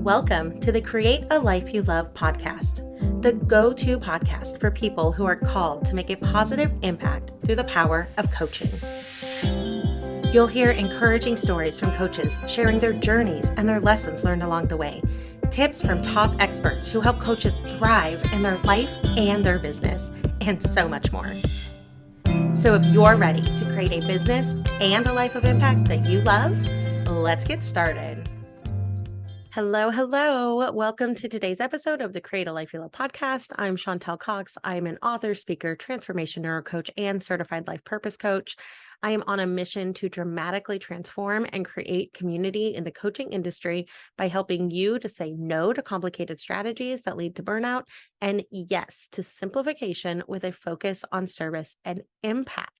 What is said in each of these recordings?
Welcome to the Create a Life You Love podcast, the go-to podcast for people who are called to make a positive impact through the power of coaching. You'll hear encouraging stories from coaches sharing their journeys and their lessons learned along the way, tips from top experts who help coaches thrive in their life and their business, and so much more. So if you're ready to create a business and a life of impact that you love, let's get started. Hello. Welcome to today's episode of the Create a Life You Love podcast. I'm Chantal Cox. I'm an author, speaker, transformation neurocoach, and certified life purpose coach. I am on a mission to dramatically transform and create community in the coaching industry by helping you to say no to complicated strategies that lead to burnout and yes to simplification with a focus on service and impact.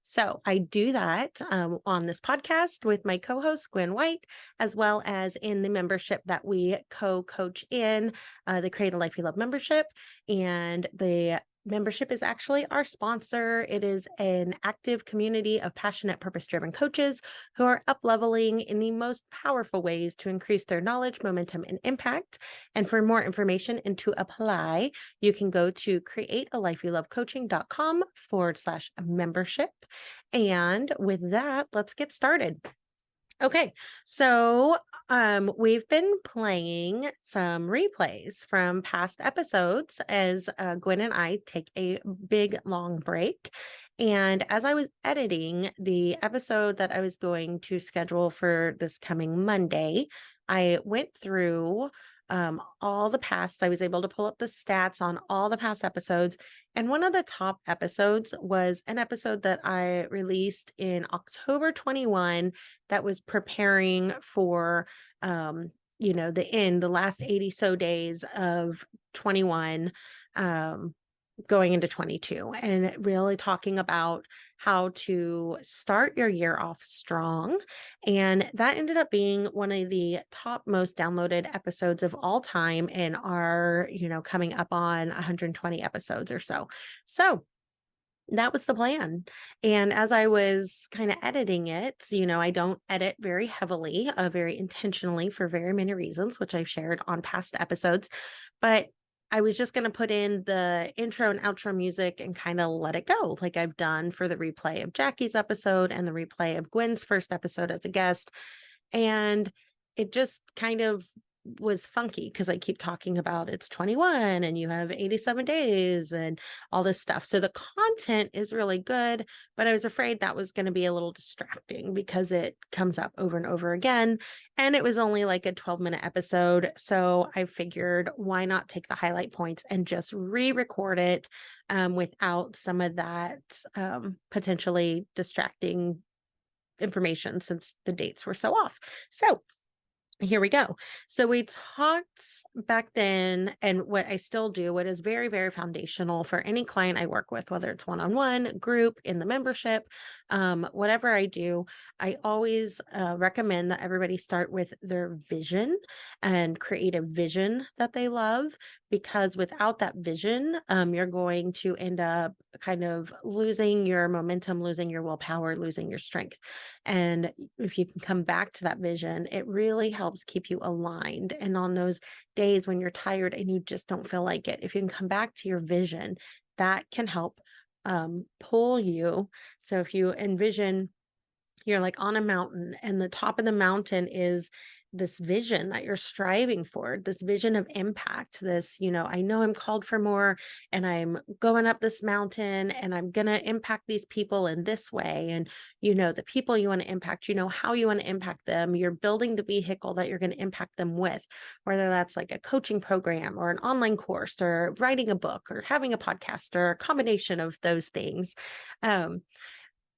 So I do that on this podcast with my co-host, Gwen White, as well as in the membership that we co-coach in, the Create a Life You Love membership. And the membership is actually our sponsor. It is an active community of passionate, purpose-driven coaches who are up-leveling in the most powerful ways to increase their knowledge, momentum, and impact. And for more information and to apply, you can go to createalifeyoulovecoaching.com/membership. And with that, let's get started. Okay, so we've been playing some replays from past episodes as Gwen and I take a big long break. And as I was editing the episode that I was going to schedule for this coming Monday, I went through all the past. I was able to pull up the stats on all the past episodes. And one of the top episodes was an episode that I released in October 21 that was preparing for, the last 80 so days of 21, going into 22, and really talking about how to start your year off strong. And that ended up being one of the top most downloaded episodes of all time in our, coming up on 120 episodes or so. So that was the plan. And as I was kind of editing it, I don't edit very heavily, very intentionally for very many reasons, which I've shared on past episodes. But I was just going to put in the intro and outro music and kind of let it go, like I've done for the replay of Jackie's episode and the replay of Gwen's first episode as a guest. And it just kind of was funky because I keep talking about it's 21 and you have 87 days and all this stuff. So the content is really good, but I was afraid that was going to be a little distracting because it comes up over and over again. And it was only like a 12-minute episode. So I figured, why not take the highlight points and just re-record it without some of that potentially distracting information since the dates were so off. So here we go. So we talked back then, and what I still do, what is very, very foundational for any client I work with, whether it's one-on-one, group, in the membership, whatever I do, I always recommend that everybody start with their vision and create a vision that they love, because without that vision, you're going to end up kind of losing your momentum, losing your willpower, losing your strength. And if you can come back to that vision, it really helps keep you aligned. And on those days when you're tired and you just don't feel like it, if you can come back to your vision, that can help pull you. So if you envision you're like on a mountain and the top of the mountain is this vision that you're striving for, this vision of impact, this, I know I'm called for more and I'm going up this mountain and I'm going to impact these people in this way. And, the people you want to impact, how you want to impact them. You're building the vehicle that you're going to impact them with, whether that's like a coaching program or an online course or writing a book or having a podcast or a combination of those things.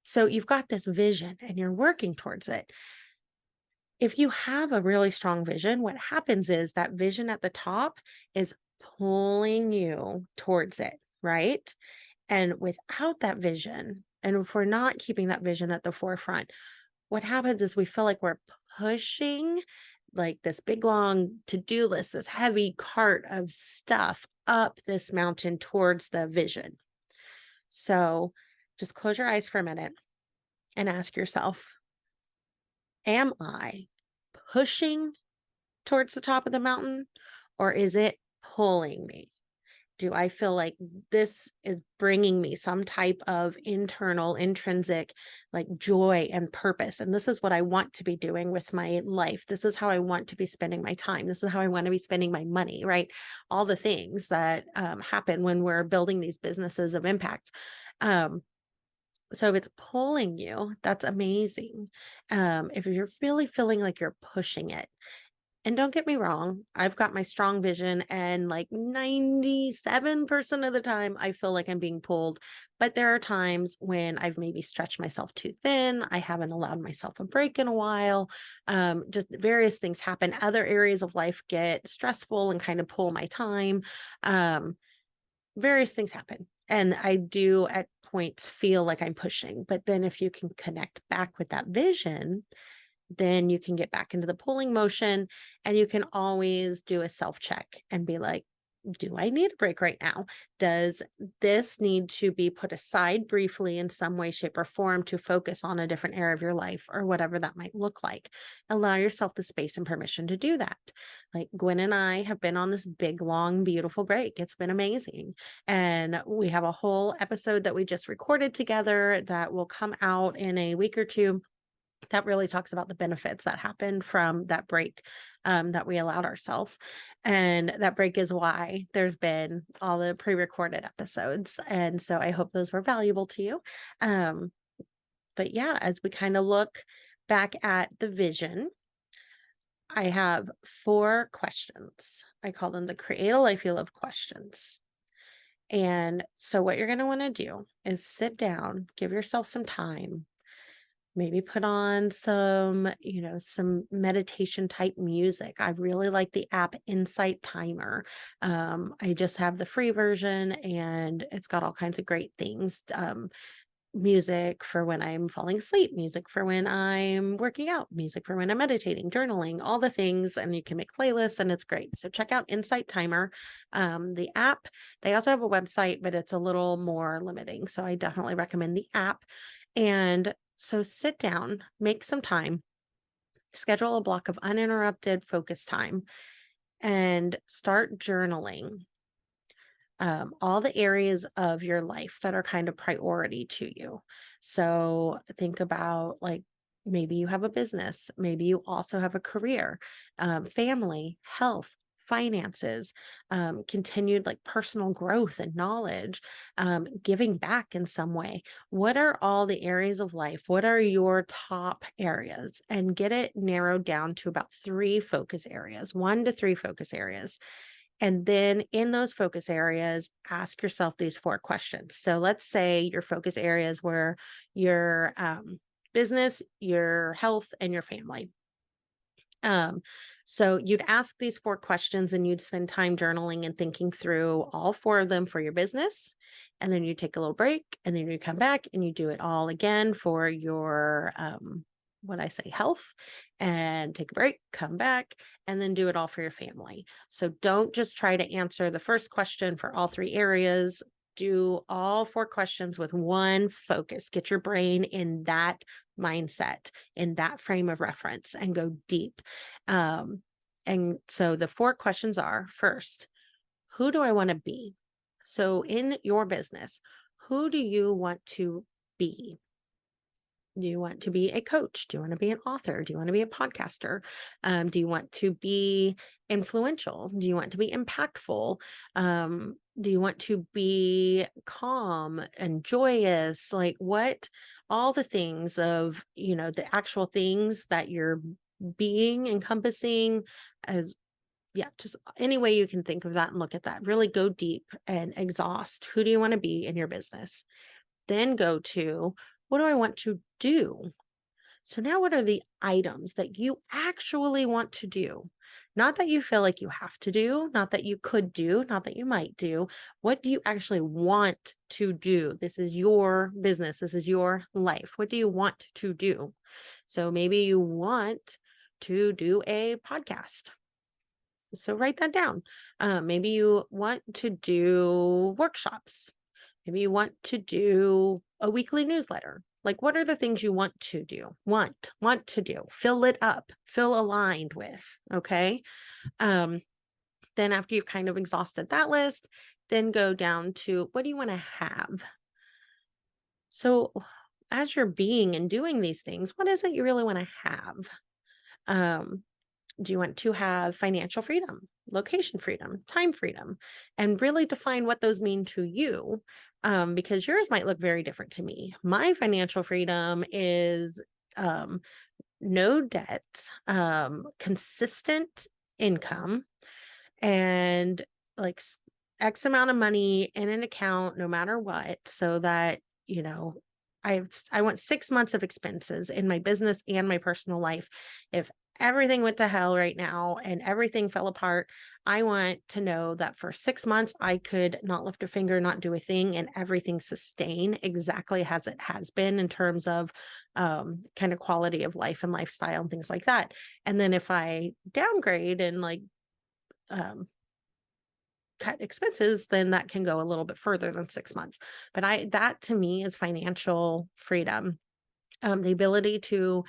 So you've got this vision and you're working towards it. If you have a really strong vision, what happens is that vision at the top is pulling you towards it, right? And without that vision, and if we're not keeping that vision at the forefront, what happens is we feel like we're pushing like this big long to-do list, this heavy cart of stuff up this mountain towards the vision. So just close your eyes for a minute and ask yourself, am I pushing towards the top of the mountain, or is it pulling me? Do I feel like this is bringing me some type of internal, intrinsic, like joy and purpose? And this is what I want to be doing with my life. This is how I want to be spending my time. This is how I want to be spending my money, right? All the things that happen when we're building these businesses of impact. So if it's pulling you, that's amazing. If you're really feeling like you're pushing it, and don't get me wrong, I've got my strong vision, and like 97% of the time, I feel like I'm being pulled. But there are times when I've maybe stretched myself too thin. I haven't allowed myself a break in a while. Just various things happen. Other areas of life get stressful and kind of pull my time. Um, Various things happen. And I do at points feel like I'm pushing. But then if you can connect back with that vision, then you can get back into the pulling motion, and you can always do a self check and be like, do I need a break right now? Does this need to be put aside briefly in some way, shape, or form to focus on a different area of your life, or whatever that might look like? Allow yourself the space and permission to do that. Like Gwen and I have been on this big, long, beautiful break. It's been amazing. And we have a whole episode that we just recorded together that will come out in a week or two that really talks about the benefits that happened from that break that we allowed ourselves. And that break is why there's been all the pre-recorded episodes. And so I hope those were valuable to you. Um, but yeah, as we kind of look back at the vision, I have 4 questions. I call them the Create a Life You Love questions. And so what you're going to want to do is sit down, give yourself some time. Maybe put on some meditation type music. I really like the app Insight Timer. I just have the free version, and it's got all kinds of great things. Music for when I'm falling asleep, music for when I'm working out, music for when I'm meditating, journaling, all the things. And you can make playlists, and it's great. So check out Insight Timer, the app. They also have a website, but it's a little more limiting. So I definitely recommend the app. And so sit down, make some time, schedule a block of uninterrupted focus time, and start journaling all the areas of your life that are kind of priority to you. So think about, like, maybe you have a business, maybe you also have a career, family, health, finances, continued like personal growth and knowledge, giving back in some way. What are all the areas of life? What are your top areas? And get it narrowed down to about 3 focus areas, 1 to 3 focus areas. And then in those focus areas, ask yourself these 4 questions. So let's say your focus areas were your business, your health, and your family. So you'd ask these 4 questions, and you'd spend time journaling and thinking through all 4 of them for your business. And then you take a little break, and then you come back and you do it all again for your health, and take a break, come back, and then do it all for your family. So don't just try to answer the first question for all 3 areas. Do all 4 questions with one focus. Get your brain in that mindset, in that frame of reference, and go deep. And so the 4 questions are: first, who do I want to be? So in your business, who do you want to be? Do you want to be a coach? Do you want to be an author? Do you want to be a podcaster? Do you want to be influential? Do you want to be impactful? Do you want to be calm and joyous? Like, what, all the things of, the actual things that you're being, encompassing as, yeah, just any way you can think of that and look at that. Really go deep and exhaust. Who do you want to be in your business? Then go to, what do I want to do? So now what are the items that you actually want to do? Not that you feel like you have to do, not that you could do, not that you might do. What do you actually want to do? This is your business. This is your life. What do you want to do? So maybe you want to do a podcast. So write that down. Maybe you want to do workshops. Maybe you want to do a weekly newsletter. Like, what are the things you want to do? Want to do. Feel lit up, feel aligned with. Okay. Um, then after you've kind of exhausted that list, then go down to what do you want to have? So as you're being and doing these things, what is it you really want to have? Um, do you want to have financial freedom, location freedom, time freedom, and really define what those mean to you? Because yours might look very different to me. My financial freedom is um, no debt, consistent income, and like X amount of money in an account no matter what, so that, you know, I want 6 months of expenses in my business and my personal life. If everything went to hell right now and everything fell apart, I want to know that for 6 months I could not lift a finger, not do a thing, and everything sustain exactly as it has been in terms of kind of quality of life and lifestyle and things like that. And then if I downgrade and like um, cut expenses, then that can go a little bit further than 6 months. But that to me is financial freedom. The ability to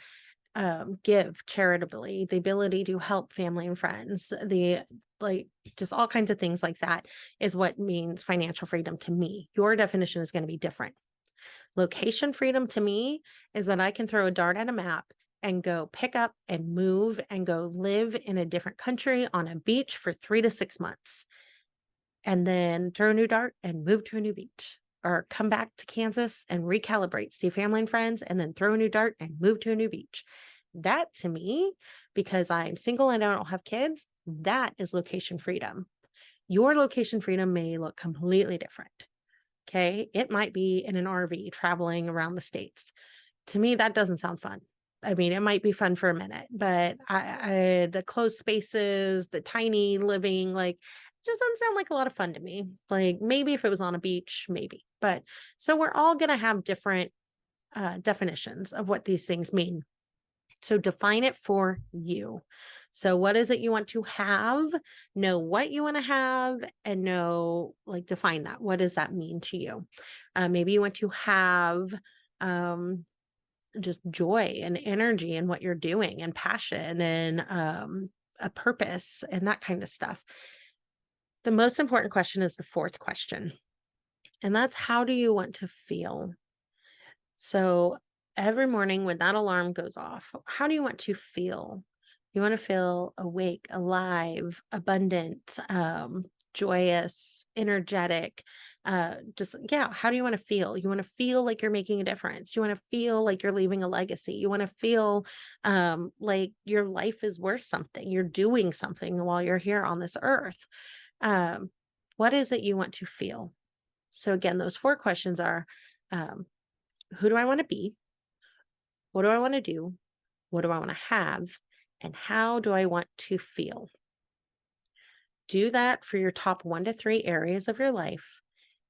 give charitably, the ability to help family and friends, the like just all kinds of things like that is what means financial freedom to me. Your definition is going to be different. Location freedom to me is that I can throw a dart at a map and go pick up and move and go live in a different country on a beach for 3 to 6 months, and then throw a new dart and move to a new beach, or come back to Kansas and recalibrate, see family and friends, and then throw a new dart and move to a new beach. That to me, because I'm single and I don't have kids, that is location freedom. Your location freedom may look completely different. Okay. It might be in an RV traveling around the States. To me, that doesn't sound fun. I mean, it might be fun for a minute, but the closed spaces, the tiny living, like, just doesn't sound like a lot of fun to me. Like, maybe if it was on a beach, maybe. But so we're all going to have different definitions of what these things mean. So define it for you. So what is it you want to have? Know what you want to have, and know, like, define that. What does that mean to you? Maybe you want to have um, just joy and energy in what you're doing, and passion, and a purpose, and that kind of stuff. The most important question is the fourth question, and that's how do you want to feel? So every morning when that alarm goes off, how do you want to feel? You want to feel awake, alive, abundant, joyous, energetic. Just, yeah, how do you want to feel? You want to feel like you're making a difference. You want to feel like you're leaving a legacy. You want to feel like your life is worth something. You're doing something while you're here on this earth. Um, what is it you want to feel? So, again, those four questions are um, who do I want to be? What do I want to do? What do I want to have? And how do I want to feel? Do that for your top 1 to 3 areas of your life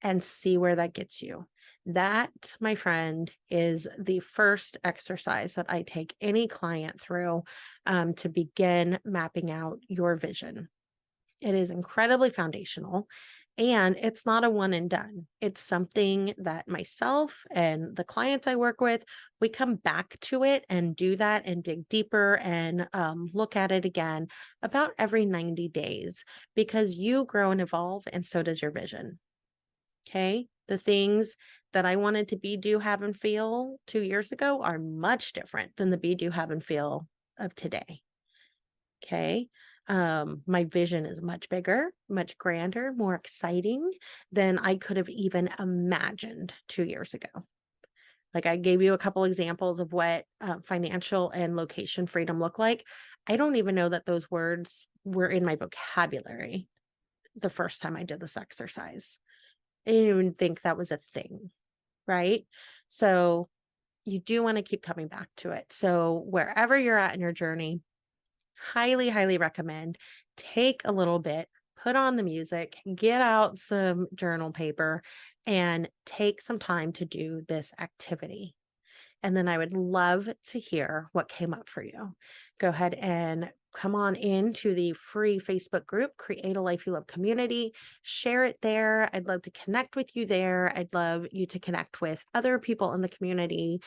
and see where that gets you. That, my friend, is the first exercise that I take any client through to begin mapping out your vision. It is incredibly foundational, and it's not a one and done. It's something that myself and the clients I work with, we come back to it and do that and dig deeper and look at it again about every 90 days, because you grow and evolve, and so does your vision. Okay. The things that I wanted to be, do, have, and feel 2 years ago are much different than the be, do, have, and feel of today. Okay. My vision is much bigger, much grander, more exciting than I could have even imagined 2 years ago. Like, I gave you a couple examples of what financial and location freedom look like. I don't even know that those words were in my vocabulary the first time I did this exercise. I didn't even think that was a thing, right? So you do want to keep coming back to it. So wherever you're at in your journey, highly, highly recommend take a little bit, put on the music, get out some journal paper, and take some time to do this activity. And then I would love to hear what came up for you. Go ahead and come on into the free Facebook group, Create a Life You Love Community. Share it there. I'd love to connect with you there. I'd love you to connect with other people in the community.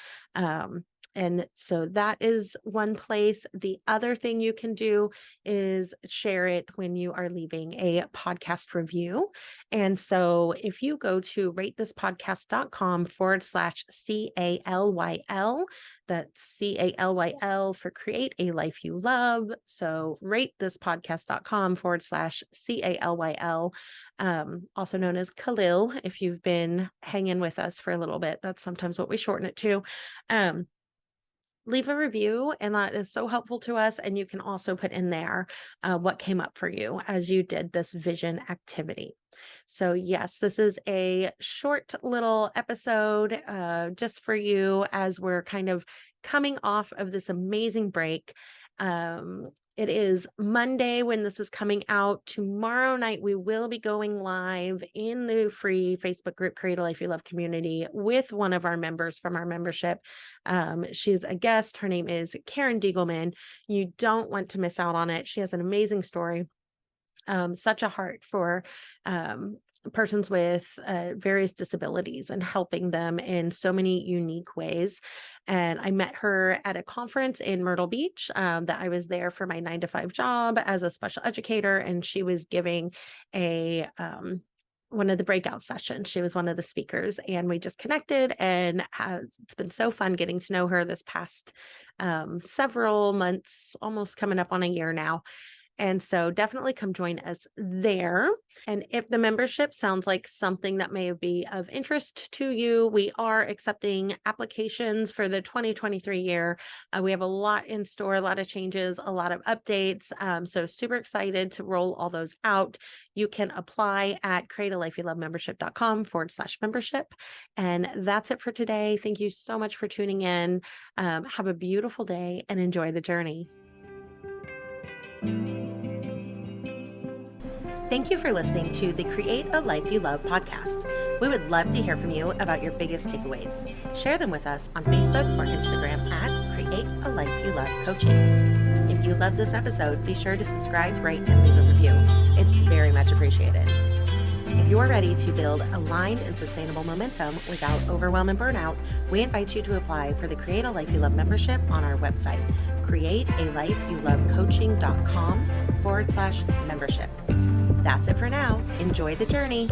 And so that is one place. The other thing you can do is share it when you are leaving a podcast review. And so if you go to ratethispodcast.com/CALYL, that's CALYL for Create a Life You Love. So ratethispodcast.com/CALYL, also known as Khalil, if you've been hanging with us for a little bit. That's sometimes what we shorten it to. Leave a review, and that is so helpful to us. And you can also put in there what came up for you as you did this vision activity. So yes, this is a short little episode just for you as we're kind of coming off of this amazing break. It is Monday when this is coming out. Tomorrow night, we will be going live in the free Facebook group, Create a Life You Love Community, with one of our members from our membership. She's a guest. Her name is Karen Diegelman. You don't want to miss out on it. She has an amazing story. Such a heart for persons with various disabilities and helping them in so many unique ways. And I met her at a conference in Myrtle Beach that I was there for my 9-to-5 job as a special educator, and she was giving a one of the breakout sessions. She was one of the speakers, and we just connected, and it's been so fun getting to know her this past several months, almost coming up on a year now. And so definitely come join us there. And if the membership sounds like something that may be of interest to you, we are accepting applications for the 2023 year. We have a lot in store, a lot of changes, a lot of updates. So super excited to roll all those out. You can apply at createalifeyoulovemembership.com/membership. And that's it for today. Thank you so much for tuning in. Have a beautiful day and enjoy the journey. Thank you for listening to the Create a Life You Love podcast. We would love to hear from you about your biggest takeaways. Share them with us on Facebook or Instagram at Create a Life You Love Coaching. If you love this episode, be sure to subscribe, rate, and leave a review. It's very much appreciated. If you're ready to build aligned and sustainable momentum without overwhelm and burnout, we invite you to apply for the Create a Life You Love membership on our website, createalifeyoulovecoaching.com/membership. That's it for now. Enjoy the journey.